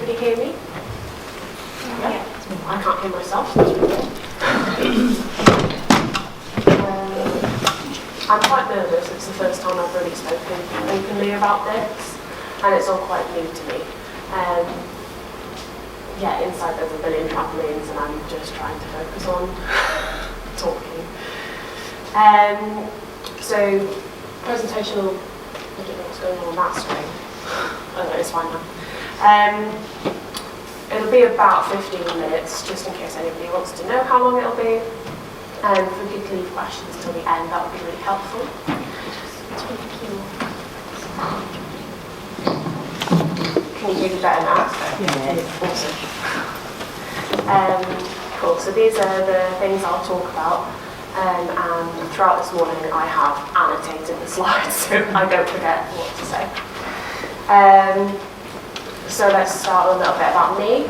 everybody hear me? Yeah. I can't hear myself, so that's really good. I'm quite nervous. It's the first time I've really spoken openly about this, and it's all quite new to me. Inside there's a billion trampolines, and I'm just trying to focus on talking. So, presentation will, I don't know what's going on that screen. Oh no, it's fine now. It'll be about 15 minutes, just in case anybody wants to know how long it'll be. If we could leave questions till the end, that would be really helpful. Can you hear me better now? Yeah. Awesome. Cool, so these are the things I'll talk about. And throughout this morning I have annotated the slides so I don't forget what to say. So let's start with a little bit about me.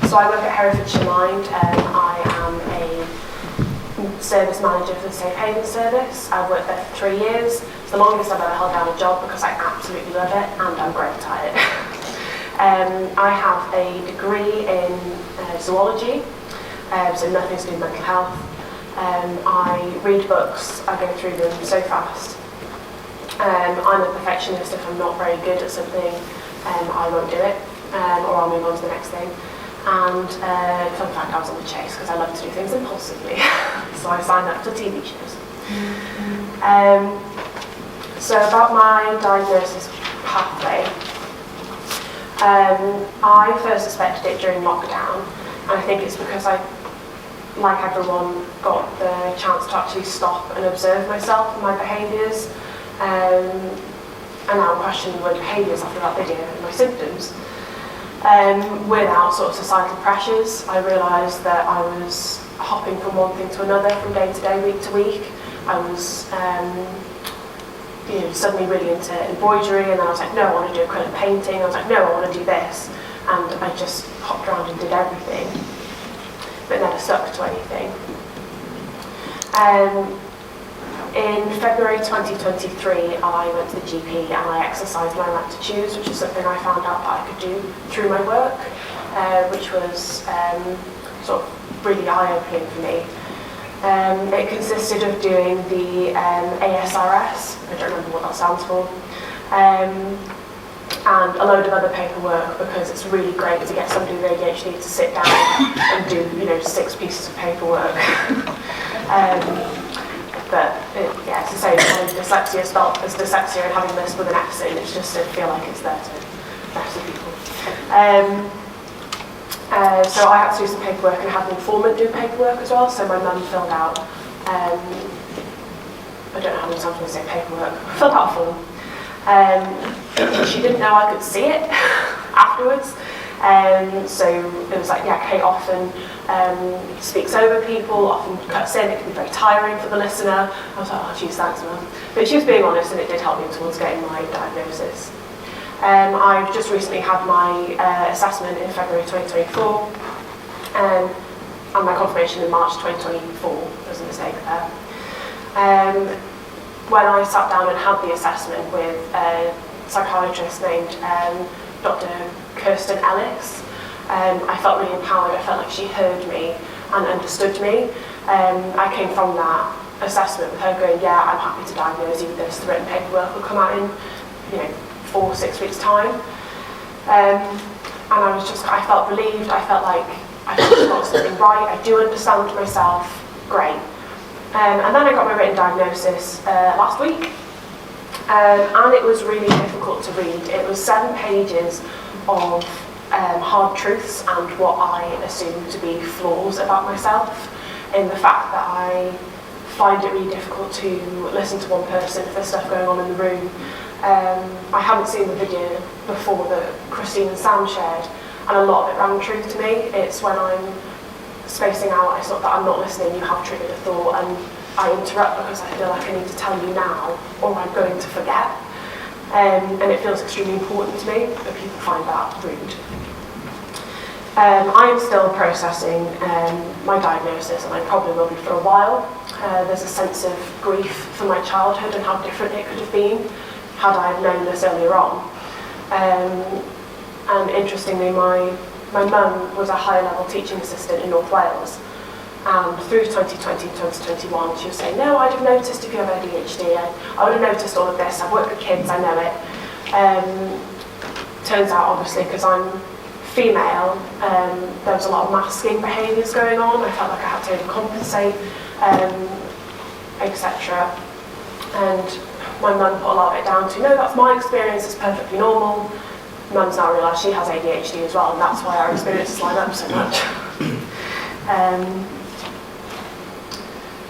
So I work at Herefordshire Mind. I am a service manager for the Safe Haven service. I've worked there for 3 years. It's the longest I've ever held down a job because I absolutely love it and I'm great at it. I have a degree in zoology, so nothing to do with mental health. I read books, I go through them so fast. I'm a perfectionist. If I'm not very good at something, I won't do it, or I'll move on to the next thing. And fun fact, I was on the chase because I love to do things impulsively. So I signed up for TV shows. So about my diagnosis pathway, I first suspected it during lockdown, and I think it's because I, like everyone, got the chance to actually stop and observe myself and my behaviours, and now I'm questioning my behaviours after that video and my symptoms. Without sort of societal pressures, I realised that I was hopping from one thing to another, from day to day, week to week. I was suddenly really into embroidery, and then I was like, no, I want to do acrylic painting. I was like, no, I want to do this. And I just hopped around and did everything, but never stuck to anything. In February 2023, I went to the GP and I exercised my right to choose, which is something I found out that I could do through my work, which was sort of really eye-opening for me. It consisted of doing the ASRS, I don't remember what that stands for, and a load of other paperwork, because it's really great to get somebody with ADHD to sit down and do 6 pieces of paperwork. But it's the same as dyslexia, spelled as dyslexia, and having this with an S in, it's just to feel like it's there to mess with people. So I had to do some paperwork and had an informant do paperwork as well, so my mum filled out, I don't know how many times I'm going to say paperwork, filled out a form. She didn't know I could see it afterwards. So it was like, Kate often speaks over people, often cuts in. It can be very tiring for the listener. I was like, oh geez, thanks mum. But she was being honest, and it did help me towards getting my diagnosis. I've just recently had my assessment in February 2024, and my confirmation in March 2024. There's a mistake there. When I sat down and had the assessment with a psychiatrist named Dr. Kirsten Ellis, I felt really empowered. I felt like she heard me and understood me. I came from that assessment with her going, yeah, I'm happy to diagnose you with this. The written paperwork will come out in 4 or 6 weeks' time. And I felt relieved. I felt like I got something right. I do understand myself. Great. And then I got my written diagnosis last week. And it was really difficult to read. It was 7 pages of hard truths and what I assume to be flaws about myself, in the fact that I find it really difficult to listen to one person if there's stuff going on in the room. I haven't seen the video before that Christine and Sam shared, and a lot of it rang true to me. It's when I'm spacing out, it's not that I'm not listening, you have triggered a thought, and I interrupt because I feel like I need to tell you now, or I'm going to forget. And it feels extremely important to me, but people find that rude. I am still processing my diagnosis, and I probably will be for a while. There's a sense of grief for my childhood and how different it could have been had I known this earlier on. And interestingly, my mum was a higher level teaching assistant in North Wales. And through 2020 and 2021, she was saying, no, I'd have noticed if you have ADHD. I would have noticed all of this. I've worked with kids, I know it. Turns out, obviously, because I'm female, there was a lot of masking behaviours going on. I felt like I had to overcompensate, etc. And my mum put a lot of it down to, no, that's my experience, it's perfectly normal. Mum's now realised she has ADHD as well, and that's why our experiences line up so much.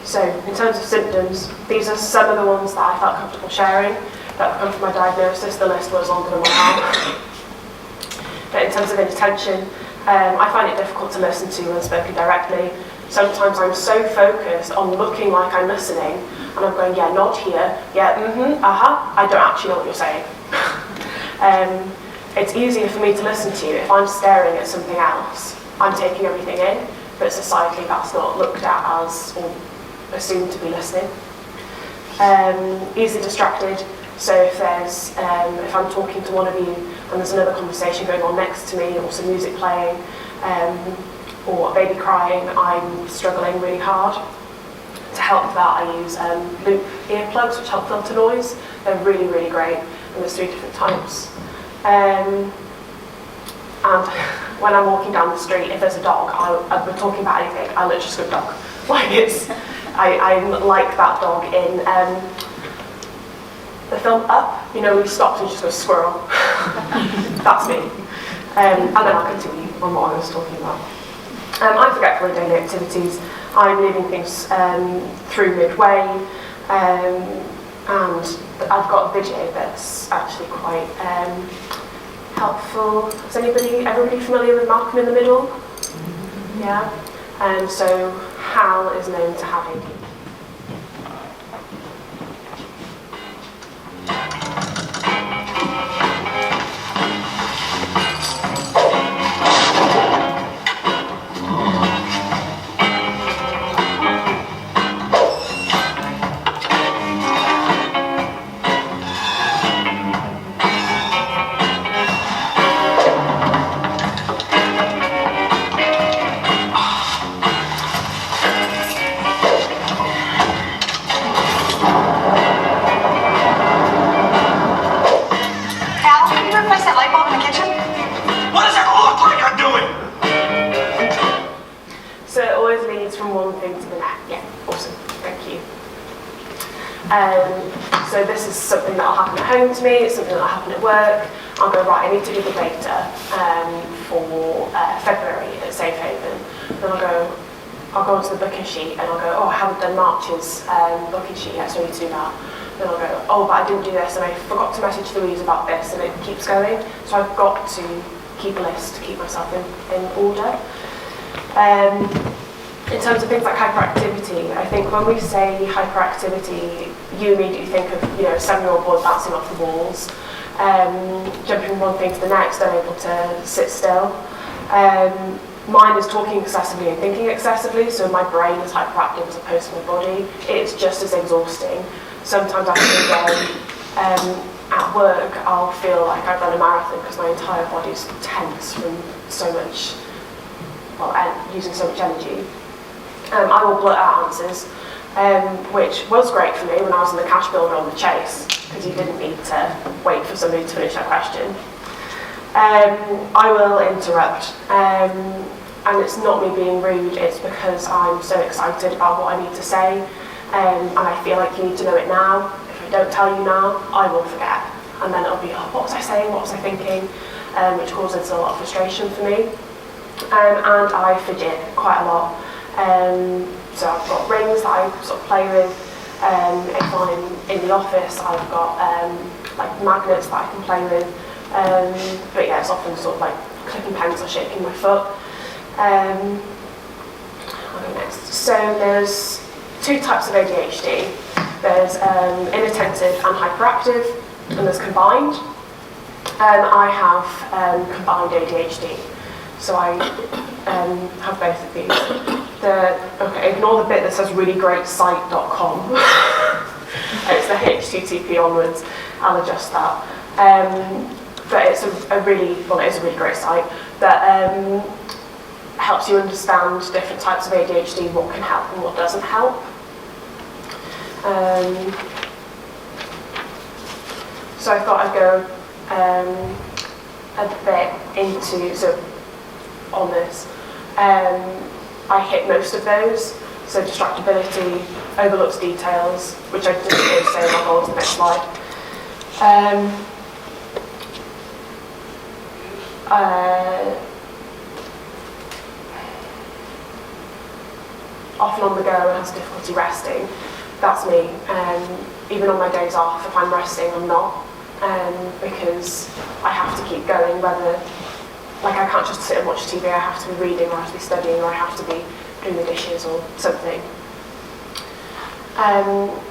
So, in terms of symptoms, these are some of the ones that I felt comfortable sharing that have come from my diagnosis. The list was longer than my arm. But in terms of inattention, I find it difficult to listen to when spoken directly. Sometimes I'm so focused on looking like I'm listening, and I'm going, yeah, nod here, yeah, I don't actually know what you're saying. It's easier for me to listen to you if I'm staring at something else. I'm taking everything in, but societally that's not looked at as or assumed to be listening. Easily distracted. So if I'm talking to one of you and there's another conversation going on next to me, or some music playing, or a baby crying, I'm struggling really hard. To help that, I use loop earplugs, which help filter noise. They're really, really great, and there's 3 different types. And when I'm walking down the street, if there's a dog, we're talking about anything, I literally scream dog. Like I'm like that dog in the film Up, you know, when he stops and just goes squirrel. That's me. And then I'll continue on what I was talking about. I'm forgetful of daily activities. I'm leaving things through midway, and I've got a video that's actually quite helpful. Is everybody familiar with Malcolm in the Middle? Yeah. So Hal is known to have ADHD. So this is something that will happen at home to me, it's something that will happen at work. I'll go, right, I need to do the data for February at Safe Haven. Then I'll go onto the booking sheet and I'll go, oh, I haven't done March's booking sheet yet, so I need to do that. Then I'll go, oh, but I didn't do this and I forgot to message Louise about this, and it keeps going. So I've got to keep a list to keep myself in order. In terms of things like hyperactivity, I think when we say hyperactivity, you immediately think of, a 7-year-old boy bouncing off the walls, jumping from one thing to the next, unable to sit still. Mine is talking excessively and thinking excessively, so my brain is hyperactive as opposed to my body. It's just as exhausting. Sometimes after a day at work, I'll feel like I've run a marathon because my entire body's tense from so much, using so much energy. I will blurt out answers, which was great for me when I was in the cash builder on the chase, because you didn't need to wait for somebody to finish that question. I will interrupt, and it's not me being rude, it's because I'm so excited about what I need to say, and I feel like you need to know it now. If I don't tell you now, I will forget, and then it'll be, oh, what was I saying, what was I thinking, which causes a lot of frustration for me. And I fidget quite a lot. So I've got rings that I sort of play with. If I'm in the office, I've got like magnets that I can play with. But yeah, it's often sort of like clicking pens or shaking my foot. I'll go next. So there's 2 types of ADHD. There's inattentive and hyperactive, and there's combined. I have combined ADHD. So I have both of these. Ignore the bit that says reallyGreatSite.com. It's the HCP onwards. I'll adjust that. but it's a really great site that helps you understand different types of ADHD, what can help and what doesn't help. So I thought I'd go a bit into, so on this. I hit most of those, so distractibility, overlooks details, which I didn't really say, I'll go on to the next slide. Often on the go and has difficulty resting. That's me. Even on my days off, if I'm resting, I'm not, because I have to keep going, whether, like I can't just sit and watch TV, I have to be reading, or I have to be studying, or I have to be doing the dishes or something.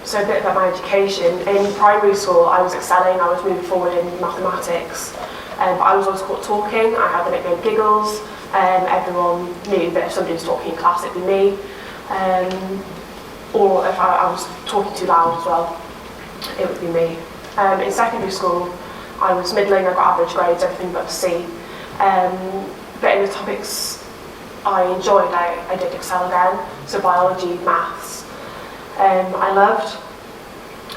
So a bit about my education. In primary school, I was excelling, I was moving forward in mathematics, but I was always caught talking. I had the nickname Giggles. Everyone knew that if somebody was talking in class, it'd be me. Or if I was talking too loud as well, it would be me. In secondary school, I was middling, I got average grades, everything but a C. But in the topics I enjoyed, I did excel again, so biology, maths. I loved.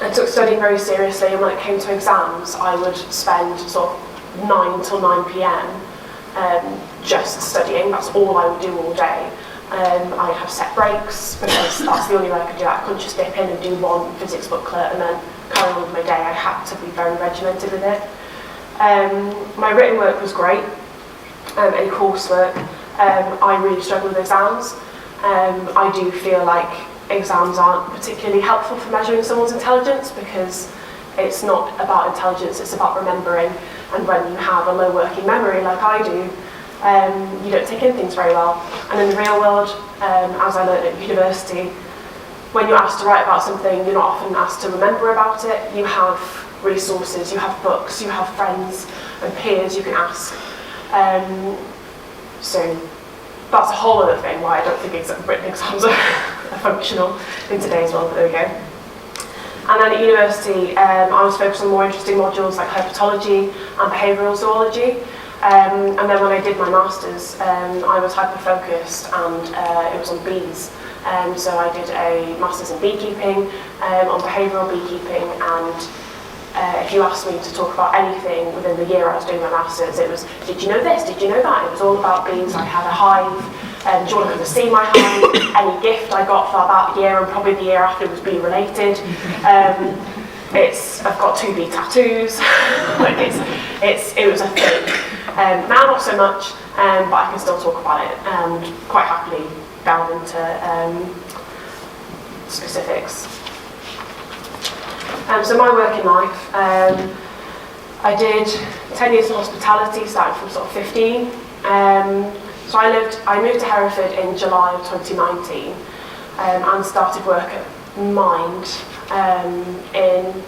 I took studying very seriously, and when it came to exams, I would spend sort of 9 till 9 p.m. Just studying. That's all I would do all day. I'd have set breaks, because that's the only way I could do it. I couldn't just dip in and do one physics booklet and then carry on with my day. I had to be very regimented with it. My written work was great, and coursework. I really struggle with exams. I do feel like exams aren't particularly helpful for measuring someone's intelligence, because it's not about intelligence, it's about remembering. And when you have a low working memory like I do, you don't take in things very well. And in the real world, as I learned at university, when you're asked to write about something, you're not often asked to remember about it. You have resources, you have books, you have friends and peers you can ask. So that's a whole other thing why I don't think written exams are functional in today's world, but there we go. And then at university, I was focused on more interesting modules like herpetology and behavioural zoology. And then when I did my masters, I was hyper-focused, and it was on bees. So I did a masters in beekeeping, on behavioural beekeeping, and if you asked me to talk about anything within the year I was doing my masters, it was, did you know this, did you know that? It was all about bees. I had a hive, do you want to come and see my hive? Any gift I got for about a year, and probably the year after, was bee related. I've got 2 bee tattoos. It was a thing. Now not so much, but I can still talk about it and quite happily delve into specifics. So my working life, I did 10 years in hospitality, starting from sort of 15. So I moved to Hereford in July of 2019, and started work at Mind in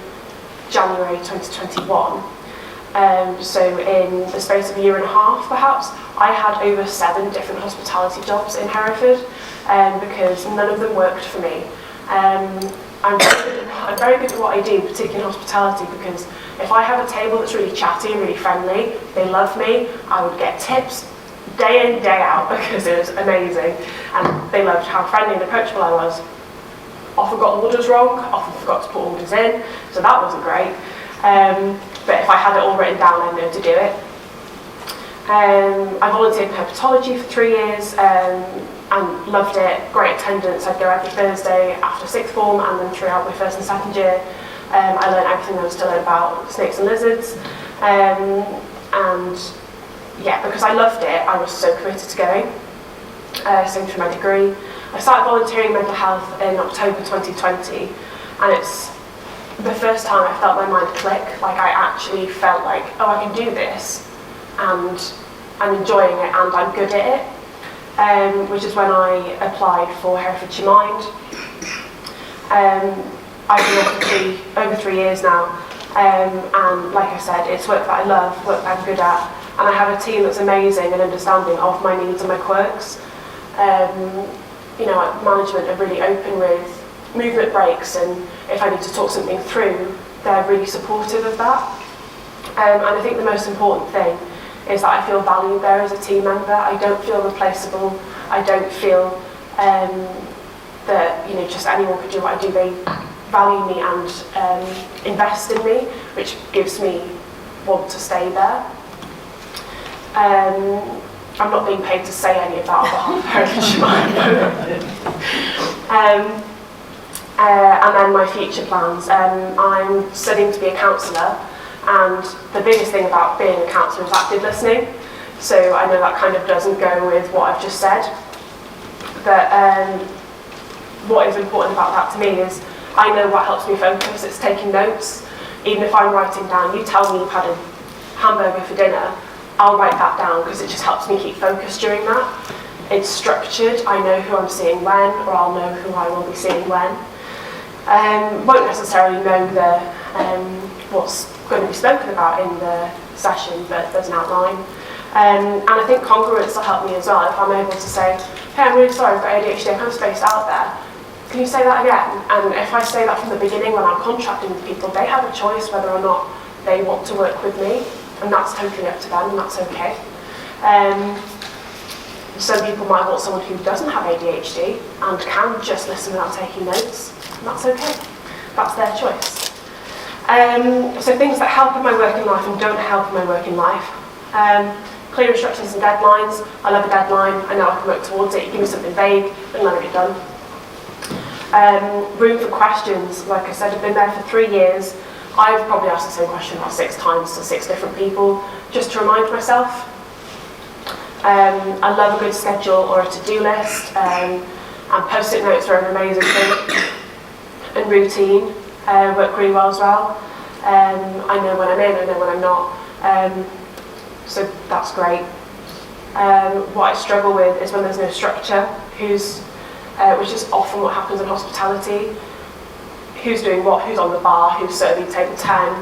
January 2021. So in the space of a year and a half, perhaps, I had over 7 different hospitality jobs in Hereford, because none of them worked for me. I'm very good at what I do, particularly in hospitality, because if I have a table that's really chatty and really friendly, they love me. I would get tips day in, day out, because it was amazing, and they loved how friendly and approachable I was. Often got orders wrong, often forgot to put orders in, so that wasn't great. But if I had it all written down, I knew to do it. I volunteered in herpetology for 3 years, and loved it. Great attendance. I'd go every Thursday after 6th form, and then throughout my 1st and 2nd year. I learned everything there was to learn about snakes and lizards. And yeah, because I loved it, I was so committed to going. Same through my degree. I started volunteering mental health in October 2020, and it's the first time I felt my mind click. Like, I actually felt like, oh, I can do this, and I'm enjoying it, and I'm good at it, which is when I applied for Herefordshire Mind. I've been there for over 3 years now, and like I said, it's work that I love, work that I'm good at, and I have a team that's amazing and understanding of my needs and my quirks. Management are really open with movement breaks, and if I need to talk something through, they're really supportive of that. And I think the most important thing is that I feel valued there as a team member. I don't feel replaceable. I don't feel that just anyone could do what I do. They value me and invest in me, which gives me want to stay there. I'm not being paid to say any of that on behalf of Herefordshire. And then my future plans. I'm studying to be a counsellor, and the biggest thing about being a counsellor is active listening. So I know that kind of doesn't go with what I've just said, but what is important about that to me is I know what helps me focus. It's taking notes. Even if I'm writing down, you tell me you've had a hamburger for dinner, I'll write that down because it just helps me keep focused during that. It's structured. I know who I'm seeing when, or I'll know who I will be seeing when. Won't necessarily know what's going to be spoken about in the session, but there's an outline. And I think congruence will help me as well. If I'm able to say, hey, I'm really sorry, I've got ADHD, I'm kind of spaced out there. Can you say that again? And if I say that from the beginning when I'm contracting with people, they have a choice whether or not they want to work with me, and that's totally up to them, and that's okay. Some people might want someone who doesn't have ADHD and can just listen without taking notes, and that's okay. That's their choice. So things that help in my working life and don't help in my working life. Clear instructions and deadlines. I love a deadline. I know I can work towards it. You give me something vague, and let it get done. Room for questions. Like I said, I've been there for 3 years. I've probably asked the same question about 6 times to 6 different people, just to remind myself. I love a good schedule or a to-do list, and post-it notes are an amazing thing. And routine work really well as well. I know when I'm in, I know when I'm not. So that's great. What I struggle with is when there's no structure, which is often what happens in hospitality. Who's doing what, who's on the bar, who's serving table 10,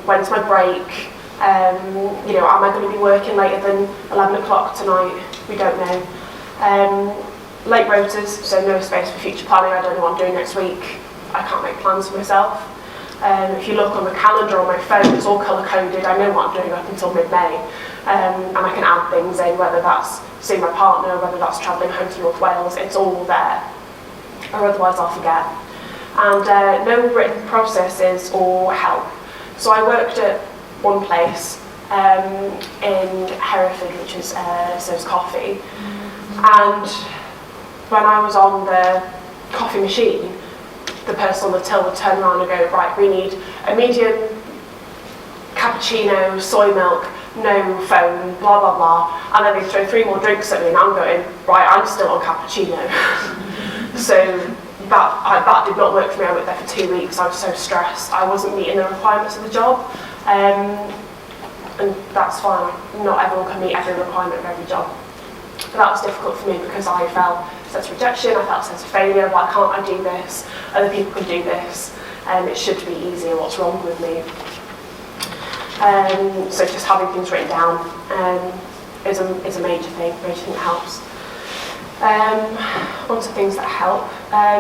when's my break, am I going to be working later than 11 o'clock tonight? We don't know. Late rotas, so no space for future planning. I don't know what I'm doing next week. I can't make plans for myself. If you look on the calendar on my phone, it's all colour-coded. I know what I'm doing up until mid-May, and I can add things in, whether that's seeing my partner, whether that's travelling home to North Wales. It's all there, or otherwise I'll forget. And no written processes or help. So I worked at one place in Hereford, which is serves coffee, and when I was on the coffee machine, the person on the till would turn around and go, right, we need a medium cappuccino, soy milk, no foam, blah, blah, blah. And then they throw 3 more drinks at me, and I'm going, right, I'm still on cappuccino. So that did not work for me. I worked there for 2 weeks. I was so stressed. I wasn't meeting the requirements of the job. And that's fine. Not everyone can meet every requirement of every job. But that was difficult for me because I felt a sense of rejection, I felt a sense of failure. Why can't I do this? Other people can do this. It should be easier. What's wrong with me? So just having things written down is a major thing that helps. On to things that help.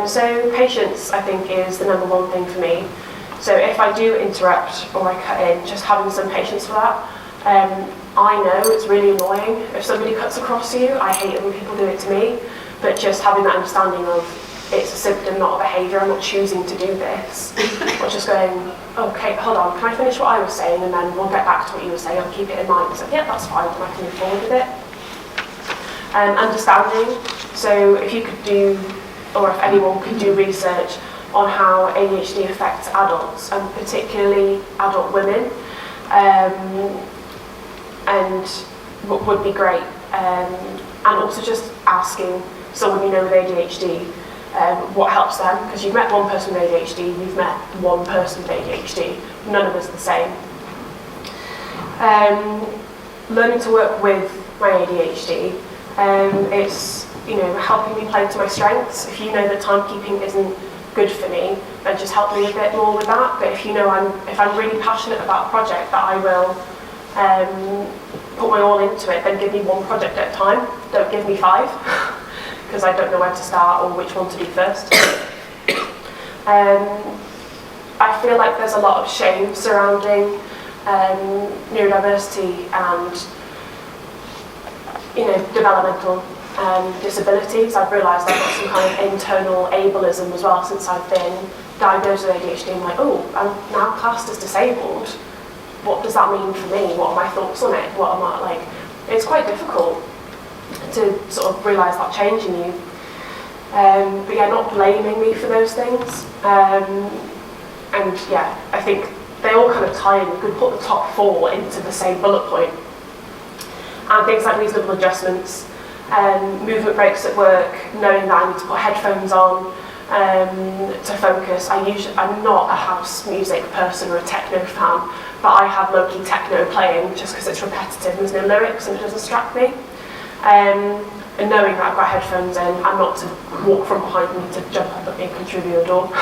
So patience, I think, is the number one thing for me. So if I do interrupt or I cut in, just having some patience for that. I know it's really annoying if somebody cuts across you. I hate it when people do it to me. But just having that understanding of it's a symptom, not a behaviour. I'm not choosing to do this. Or just going, okay, hold on, can I finish what I was saying, and then we'll get back to what you were saying. I'll keep it in mind. So yeah, that's fine, and I can move forward with it. Understanding. So if you could do, or if anyone could do research on how ADHD affects adults, and particularly adult women, and what would be great. And also just asking someone you know with ADHD what helps them, because you've met one person with ADHD, you've met one person with ADHD, none of us are the same. Learning to work with my ADHD, it's helping me play to my strengths. If you know that timekeeping isn't good for me, then just help me a bit more with that. But if you know if I'm really passionate about a project, that I will put my all into it, then give me one project at a time. Don't give me 5, because I don't know where to start or which one to do first. I feel like there's a lot of shame surrounding neurodiversity and developmental disabilities. I've realised I've got some kind of internal ableism as well since I've been diagnosed with ADHD. I'm like, oh, I'm now classed as disabled. What does that mean for me? What are my thoughts on it? What am I like? It's quite difficult to sort of realise that change in you. But yeah, not blaming me for those things. And yeah, I think they all kind of tie in. You could put the top 4 into the same bullet point. And things like reasonable adjustments, movement breaks at work, knowing that I need to put headphones on to focus. I'm not a house music person or a techno fan, but I have low-key techno playing just because it's repetitive and there's no lyrics and it doesn't distract me. And knowing that I've got headphones in, I'm not to walk from behind me to jump up at me and come through the door.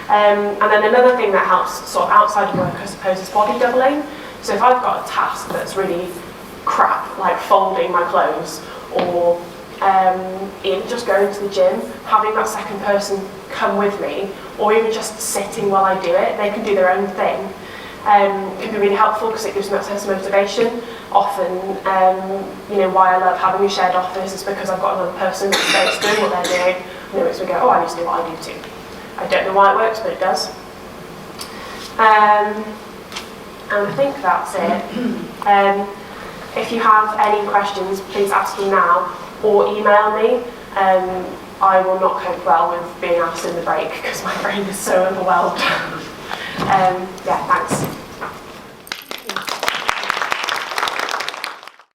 And then another thing that helps sort of outside of work, I suppose, is body doubling. So if I've got a task that's really crap, like folding my clothes, or even just going to the gym, having that second person come with me, or even just sitting while I do it, they can do their own thing. Can be really helpful because it gives me that sense of motivation. Often, why I love having a shared office is because I've got another person that's doing what they're doing, and it makes me go, oh, I need to do what I do too. I don't know why it works, but it does. And I think that's it. If you have any questions, please ask me now or email me. I will not cope well with being asked in the break because my brain is so overwhelmed. Yeah, thanks.